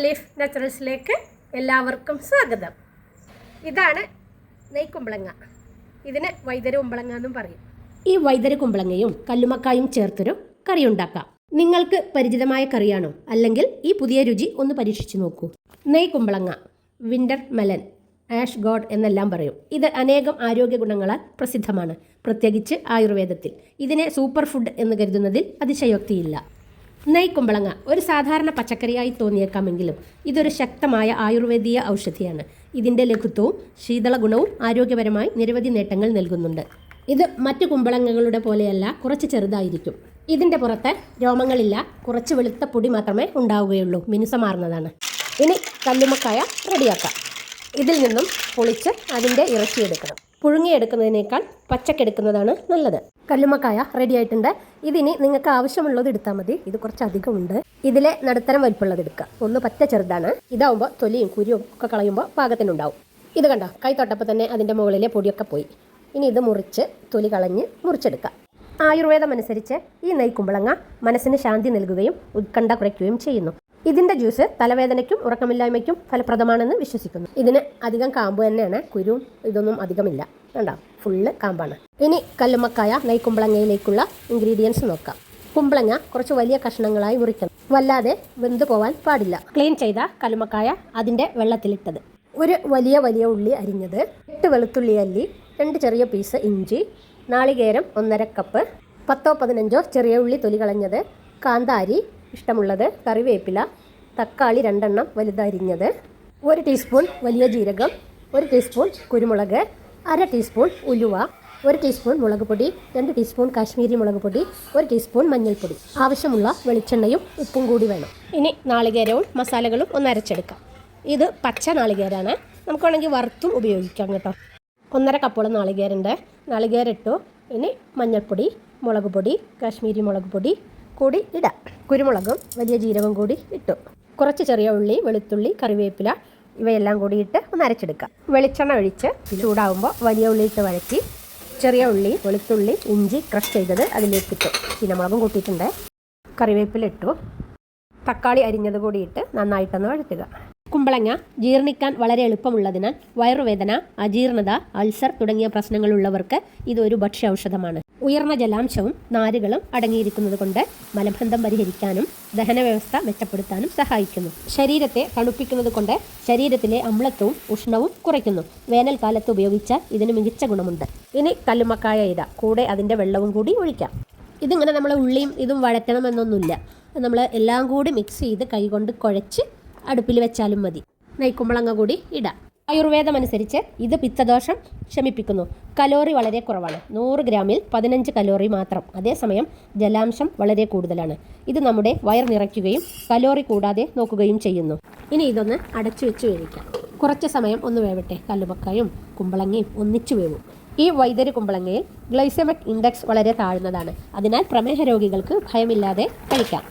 Leaf നാച്ചുറൽസിലേക്ക് എല്ലാവർക്കും സ്വാഗതം. ഇതാണ് നെയ്ക്കുമ്പളങ്ങ. ഇതിന് വൈദ്യര കുമ്പളങ്ങ എന്നും പറയും. ഈ വൈദ്യര കുമ്പളങ്ങയും കല്ലുമക്കായും ചേർത്തൊരു കറി ഉണ്ടാക്കാം. നിങ്ങൾക്ക് പരിചിതമായ കറിയാണോ? അല്ലെങ്കിൽ ഈ പുതിയ രുചി ഒന്ന് പരീക്ഷിച്ചു നോക്കൂ. നെയ്ക്കുമ്പളങ്ങ, വിന്റർ മെലൻ, ആഷ് ഗോഡ് എന്നെല്ലാം പറയും. ഇത് അനേകം ആരോഗ്യ ഗുണങ്ങളാൽ പ്രസിദ്ധമാണ്, പ്രത്യേകിച്ച് ആയുർവേദത്തിൽ. ഇതിനെ സൂപ്പർ ഫുഡ് എന്ന് കരുതുന്നതിൽ അതിശയോക്തിയില്ല. നെയ്ക്കുമ്പളങ്ങ ഒരു സാധാരണ പച്ചക്കറിയായി തോന്നിയേക്കാമെങ്കിലും ഇതൊരു ശക്തമായ ആയുർവേദീയ ഔഷധിയാണ്. ഇതിൻ്റെ ലഘുത്വവും ശീതള ഗുണവും ആരോഗ്യപരമായി നിരവധി നേട്ടങ്ങൾ നൽകുന്നുണ്ട്. ഇത് മറ്റു കുമ്പളങ്ങകളുടെ പോലെയല്ല, കുറച്ച് ചെറുതായിരിക്കും. ഇതിൻ്റെ പുറത്ത് രോമങ്ങളില്ല, കുറച്ച് വെളുത്ത പൊടി മാത്രമേ ഉണ്ടാവുകയുള്ളൂ. മിനുസമാർന്നതാണ്. ഇനി കല്ലുമക്കായ റെഡിയാക്കാം. ഇതിൽ നിന്നും പൊളിച്ച് അതിൻ്റെ ഇറച്ചിയെടുക്കണം. പുഴുങ്ങിയെടുക്കുന്നതിനേക്കാൾ പച്ചക്കെടുക്കുന്നതാണ് നല്ലത്. കല്ലുമക്കായ റെഡി ആയിട്ടുണ്ട്. ഇതിനി നിങ്ങൾക്ക് ആവശ്യമുള്ളത് എടുത്താൽ മതി. ഇത് കുറച്ച് അധികമുണ്ട്. ഇതിലെ നടുത്തരം വലിപ്പമുള്ളത് എടുക്കുക. ഒന്ന് പറ്റ ചെറുതാണ്. ഇതാവുമ്പോൾ തൊലിയും കുരുവും ഒക്കെ കളയുമ്പോൾ പാകത്തിനുണ്ടാവും. ഇത് കണ്ടോ, കൈ തൊട്ടപ്പോൾ തന്നെ അതിൻ്റെ മുകളിലെ പൊടിയൊക്കെ പോയി. ഇനി ഇത് മുറിച്ച് തൊലി കളഞ്ഞ് മുറിച്ചെടുക്കാം. ആയുർവേദം അനുസരിച്ച് ഈ നെയ്ക്കുമ്പളങ്ങ മനസ്സിന് ശാന്തി നൽകുകയും ഉത്കണ്ഠ കുറയ്ക്കുകയും ചെയ്യുന്നു. ഇതിൻ്റെ ജ്യൂസ് തലവേദനയ്ക്കും ഉറക്കമില്ലായ്മയ്ക്കും ഫലപ്രദമാണെന്ന് വിശ്വസിക്കുന്നു. ഇതിന് അധികം കാമ്പ് തന്നെയാണ്, കുരുവും ഇതൊന്നും അധികമില്ല. വേണ്ട, ഫുള്ള് കാമ്പാണ്. ഇനി കല്ലുമക്കായ നെയ്ക്കുമ്പളങ്ങയിലേക്കുള്ള ഇൻഗ്രീഡിയൻസ് നോക്കാം. കുമ്പളങ്ങ കുറച്ച് വലിയ കഷ്ണങ്ങളായി മുറിക്കണം. വല്ലാതെ വെന്ത് പോവാൻ പാടില്ല. ക്ലീൻ ചെയ്ത കല്ലുമക്കായ അതിൻ്റെ വെള്ളത്തിലിട്ടത്. ഒരു വലിയ ഉള്ളി അരിഞ്ഞത്, 8 വെളുത്തുള്ളി അല്ലി, 2 ചെറിയ പീസ് ഇഞ്ചി, നാളികേരം 1.5 കപ്പ്, 10-15 ചെറിയ ഉള്ളി തൊലി കളഞ്ഞത്, കാന്താരി ഇഷ്ടമുള്ളത്, കറിവേപ്പില, തക്കാളി 2 എണ്ണം വലുതരിഞ്ഞത്, 1 ടീസ്പൂൺ വലിയ ജീരകം, 1 ടീസ്പൂൺ കുരുമുളക്, 1/2 ടീസ്പൂൺ ഉലുവ, 1 ടീസ്പൂൺ മുളക് പൊടി, 2 ടീസ്പൂൺ കാശ്മീരി മുളക് പൊടി, 1 ടീസ്പൂൺ മഞ്ഞൾപ്പൊടി. ആവശ്യമുള്ള വെളിച്ചെണ്ണയും ഉപ്പും കൂടി വേണം. ഇനി നാളികേരവും മസാലകളും ഒന്ന് അരച്ചെടുക്കാം. ഇത് പച്ച നാളികേരാണ്. നമുക്ക് വേണമെങ്കിൽ വറുത്തും ഉപയോഗിക്കാം കേട്ടോ. 1.5 കപ്പോളം നാളികേരുണ്ട്. നാളികേരം ഇട്ടു. ഇനി മഞ്ഞൾപ്പൊടി, മുളക് പൊടി, കാശ്മീരി മുളക് പൊടി കൂടി ഇടാം. കുരുമുളകും വലിയ ജീരകം കൂടി ഇട്ടു. കുറച്ച് ചെറിയ ഉള്ളി, വെളുത്തുള്ളി, കറിവേപ്പില ഇവയെല്ലാം കൂടി ഇട്ട് ഒന്ന് അരച്ചെടുക്കാം. വെളിച്ചെണ്ണ ഒഴിച്ച് ചൂടാവുമ്പോൾ വലിയ ഉള്ളി ഇട്ട് വഴറ്റി ചെറിയ ഉള്ളി, വെളുത്തുള്ളി, ഇഞ്ചി ക്രഷ് ചെയ്തത് അതിലേക്കിട്ടു. ചീനമുളകും കൂട്ടിയിട്ടുണ്ട്. കറിവേപ്പില ഇട്ടു. തക്കാളി അരിഞ്ഞത് കൂടി ഇട്ട് നന്നായിട്ടൊന്ന് വഴറ്റുക. കുമ്പളങ്ങ ജീർണിക്കാൻ വളരെ എളുപ്പമുള്ളതിനാൽ വയറുവേദന, അജീർണത, അൾസർ തുടങ്ങിയ പ്രശ്നങ്ങളുള്ളവർക്ക് ഇതൊരു ഭക്ഷ്യ ഔഷധമാണ്. ഉയർന്ന ജലാംശവും നാരുകളും അടങ്ങിയിരിക്കുന്നത് കൊണ്ട് മലബന്ധം പരിഹരിക്കാനും ദഹന വ്യവസ്ഥ മെച്ചപ്പെടുത്താനും സഹായിക്കുന്നു. ശരീരത്തെ തണുപ്പിക്കുന്നത് കൊണ്ട് ശരീരത്തിലെ അമ്ലത്വവും ഉഷ്ണവും കുറയ്ക്കുന്നു. വേനൽക്കാലത്ത് ഉപയോഗിച്ചാൽ ഇതിന് മികച്ച ഗുണമുണ്ട്. ഇനി കല്ലുമക്കായ ഇടാം. കൂടെ അതിൻ്റെ വെള്ളവും കൂടി ഒഴിക്കാം. ഇതിങ്ങനെ നമ്മൾ ഉള്ളിയും ഇതും വഴറ്റണമെന്നൊന്നുമില്ല. നമ്മൾ എല്ലാം കൂടി മിക്സ് ചെയ്ത് കൈകൊണ്ട് കുഴച്ച് അടുപ്പിൽ വെച്ചാലും മതി. നെയ്ക്കുമ്പളങ്ങ കൂടി ഇടാം. ആയുർവേദം അനുസരിച്ച് ഇത് പിത്തദോഷം ശമിപ്പിക്കുന്നു. കലോറി വളരെ കുറവാണ്. 100 ഗ്രാമിൽ 15 കലോറി മാത്രം. അതേസമയം ജലാംശം വളരെ കൂടുതലാണ്. ഇത് നമ്മുടെ വയർ നിറയ്ക്കുകയും കലോറി കൂടാതെ നോക്കുകയും ചെയ്യുന്നു. ഇനി ഇതൊന്ന് അടച്ചു വെച്ച് വേവിക്കാം. കുറച്ച് സമയം ഒന്ന് വേവട്ടെ. കല്ലുമക്കായും കുമ്പളങ്ങയും ഒന്നിച്ചു വേവും. ഈ വൈദ്യര കുമ്പളങ്ങയിൽ ഗ്ലൈസെമിക് ഇൻഡെക്സ് വളരെ താഴ്ന്നതാണ്. അതിനാൽ പ്രമേഹ രോഗികൾക്ക് ഭയമില്ലാതെ കഴിക്കാം.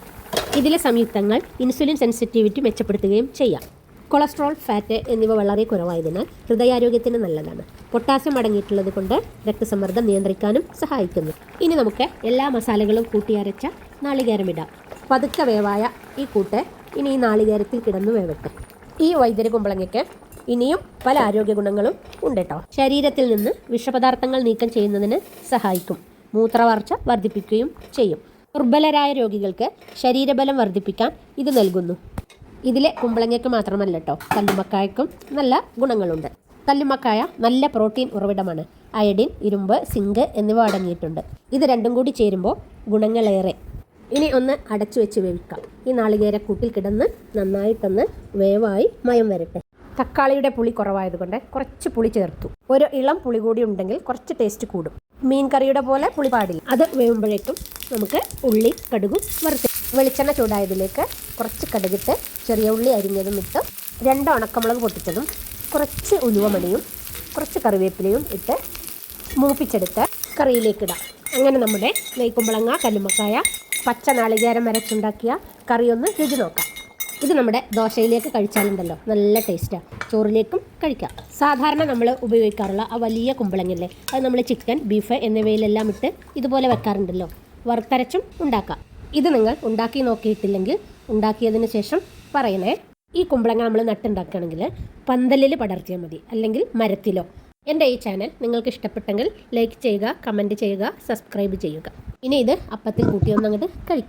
ഇതിലെ സംയുക്തങ്ങൾ ഇൻസുലിൻ സെൻസിറ്റിവിറ്റി മെച്ചപ്പെടുത്തുകയും ചെയ്യാം. കൊളസ്ട്രോൾ, ഫാറ്റ് എന്നിവ വളരെ കുറവായതിനാൽ ഹൃദയാരോഗ്യത്തിന് നല്ലതാണ്. പൊട്ടാസ്യം അടങ്ങിയിട്ടുള്ളത് കൊണ്ട് രക്തസമ്മർദ്ദം നിയന്ത്രിക്കാനും സഹായിക്കുന്നു. ഇനി നമുക്ക് എല്ലാ മസാലകളും കൂട്ടിയരച്ച നാളികേരം ഇടാം. പതുക്കെ വേവായ ഈ കൂട്ട് ഇനി ഈ നാളികേരത്തിൽ കിടന്നു വേവട്ടെ. ഈ വൈദ്യര കുമ്പളങ്ങയ്ക്ക് ഇനിയും പല ആരോഗ്യ ഗുണങ്ങളും ഉണ്ട് കേട്ടോ. ശരീരത്തിൽ നിന്ന് വിഷപദാർത്ഥങ്ങൾ നീക്കം ചെയ്യുന്നതിന് സഹായിക്കും. മൂത്രവാർച്ച വർദ്ധിപ്പിക്കുകയും ചെയ്യും. ദുർബലരായ രോഗികൾക്ക് ശരീരബലം വർദ്ധിപ്പിക്കാൻ ഇത് നൽകുന്നു. ഇതിലെ കുമ്പളങ്ങയ്ക്ക് മാത്രമല്ല കേട്ടോ, കല്ലുമക്കായക്കും നല്ല ഗുണങ്ങളുണ്ട്. കല്ലുമക്കായ നല്ല പ്രോട്ടീൻ ഉറവിടമാണ്. അയഡിൻ, ഇരുമ്പ്, സിങ്ക് എന്നിവ അടങ്ങിയിട്ടുണ്ട്. ഇത് രണ്ടും കൂടി ചേരുമ്പോൾ ഗുണങ്ങളേറെ. ഇനി ഒന്ന് അടച്ചു വെച്ച് വേവിക്കാം. ഈ നാളികേരക്കൂട്ടിൽ കിടന്ന് നന്നായിട്ടൊന്ന് വേവായി മയം വരട്ടെ. തക്കാളിയുടെ പുളി കുറവായതുകൊണ്ട് കുറച്ച് പുളി ചേർത്തു. ഒരു ഇളം പുളി കൂടി ഉണ്ടെങ്കിൽ കുറച്ച് ടേസ്റ്റ് കൂടും. മീൻ കറിയുടെ പോലെ പുളി പാടില്ല. അത് വേവുമ്പോഴേക്കും നമുക്ക് ഉള്ളി, കടുകും വറുത്ത് വെളിച്ചെണ്ണ ചൂടായതിലേക്ക് കുറച്ച് കടുകിട്ട് ചെറിയ ഉള്ളി അരിഞ്ഞതും ഇട്ട് 2 ഉണക്കമുളക് പൊട്ടിച്ചതും കുറച്ച് ഉലുവമണിയും കുറച്ച് കറിവേപ്പിലയും ഇട്ട് മൂപ്പിച്ചെടുത്ത് കറിയിലേക്കിടാം. അങ്ങനെ നമ്മുടെ നെയ്ക്കുമ്പളങ്ങ, കല്ലുമക്കായ, പച്ച നാളികേരം അരച്ചുണ്ടാക്കിയ കറിയൊന്ന് രുചി നോക്കാം. ഇത് നമ്മുടെ ദോശയിലേക്ക് കഴിച്ചാലുണ്ടല്ലോ നല്ല ടേസ്റ്റാണ്. ചോറിലേക്കും കഴിക്കാം. സാധാരണ നമ്മൾ ഉപയോഗിക്കാറുള്ള ആ വലിയ കുമ്പളങ്ങല്ലേ, അത് നമ്മൾ ചിക്കൻ, ബീഫ് എന്നിവയിലെല്ലാം ഇട്ട് ഇതുപോലെ വെക്കാറുണ്ടല്ലോ. വറുത്തരച്ചും ഉണ്ടാക്കാം. ഇത് നിങ്ങൾ ഉണ്ടാക്കി നോക്കിയിട്ടില്ലെങ്കിൽ ഉണ്ടാക്കിയതിന് ശേഷം പറയണേ. ഈ കുമ്പളങ്ങ നമ്മൾ നട്ടുണ്ടാക്കുകയാണെങ്കിൽ പന്തലിൽ പടർത്തിയാൽ മതി, അല്ലെങ്കിൽ മരത്തിലോ. എൻ്റെ ഈ ചാനൽ നിങ്ങൾക്ക് ഇഷ്ടപ്പെട്ടെങ്കിൽ ലൈക്ക് ചെയ്യുക, കമൻറ്റ് ചെയ്യുക, സബ്സ്ക്രൈബ് ചെയ്യുക. ഇനി ഇത് അപ്പത്തിൽ കൂട്ടി ഒന്നങ്ങോട്ട് കഴിക്കാം.